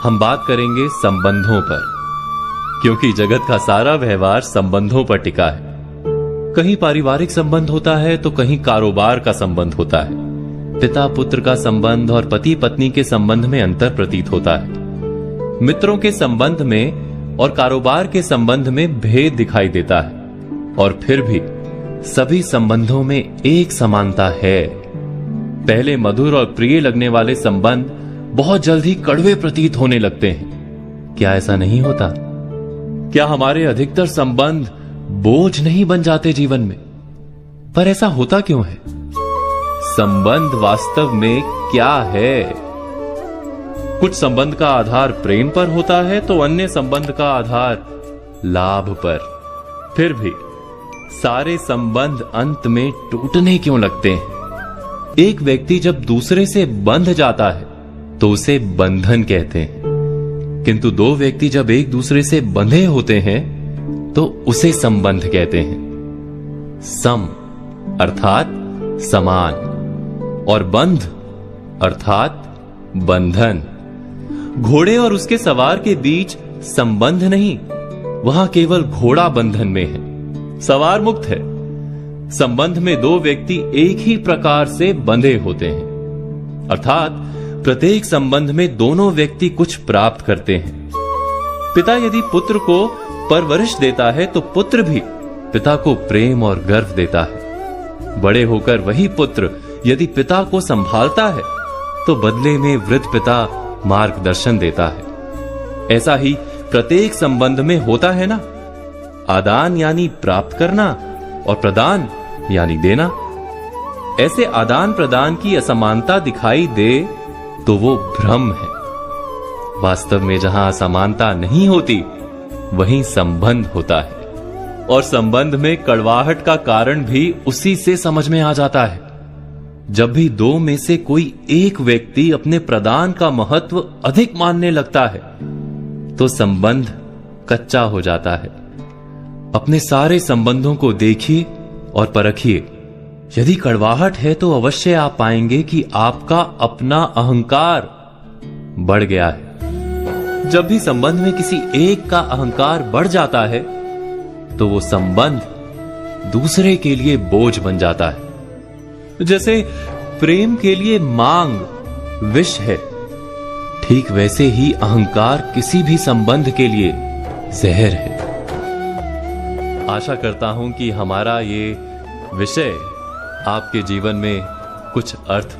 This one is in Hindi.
हम बात करेंगे संबंधों पर, क्योंकि जगत का सारा व्यवहार संबंधों पर टिका है। कहीं पारिवारिक संबंध होता है तो कहीं कारोबार का संबंध होता है। पिता पुत्र का संबंध और पति पत्नी के संबंध में अंतर प्रतीत होता है। मित्रों के संबंध में और कारोबार के संबंध में भेद दिखाई देता है, और फिर भी सभी संबंधों में एक समानता है। पहले मधुर और प्रिय लगने वाले संबंध बहुत जल्द ही कड़वे प्रतीत होने लगते हैं। क्या ऐसा नहीं होता? क्या हमारे अधिकतर संबंध बोझ नहीं बन जाते जीवन में? पर ऐसा होता क्यों है? संबंध वास्तव में क्या है? कुछ संबंध का आधार प्रेम पर होता है तो अन्य संबंध का आधार लाभ पर। फिर भी सारे संबंध अंत में टूटने क्यों लगते हैं? एक व्यक्ति जब दूसरे से बंध जाता है तो उसे बंधन कहते हैं, किंतु दो व्यक्ति जब एक दूसरे से बंधे होते हैं तो उसे संबंध कहते हैं। सम अर्थात समान, और बंध अर्थात बंधन। घोड़े और उसके सवार के बीच संबंध नहीं, वहां केवल घोड़ा बंधन में है, सवार मुक्त है। संबंध में दो व्यक्ति एक ही प्रकार से बंधे होते हैं, अर्थात प्रत्येक संबंध में दोनों व्यक्ति कुछ प्राप्त करते हैं। पिता यदि पुत्र को परवरिश देता है तो पुत्र भी पिता को प्रेम और गर्व देता है। बड़े होकर वही पुत्र यदि पिता को संभालता है तो बदले में वृद्ध पिता मार्गदर्शन देता है। ऐसा ही प्रत्येक संबंध में होता है ना। आदान यानी प्राप्त करना और प्रदान यानी देना। ऐसे आदान प्रदान की असमानता दिखाई दे तो वो भ्रम है। वास्तव में जहां असमानता नहीं होती वहीं संबंध होता है, और संबंध में कड़वाहट का कारण भी उसी से समझ में आ जाता है। जब भी दो में से कोई एक व्यक्ति अपने प्रदान का महत्व अधिक मानने लगता है तो संबंध कच्चा हो जाता है। अपने सारे संबंधों को देखिए और परखिए। यदि कड़वाहट है तो अवश्य आप पाएंगे कि आपका अपना अहंकार बढ़ गया है। जब भी संबंध में किसी एक का अहंकार बढ़ जाता है तो वो संबंध दूसरे के लिए बोझ बन जाता है। जैसे प्रेम के लिए मांग विष है, ठीक वैसे ही अहंकार किसी भी संबंध के लिए जहर है। आशा करता हूं कि हमारा ये विषय आपके जीवन में कुछ अर्थ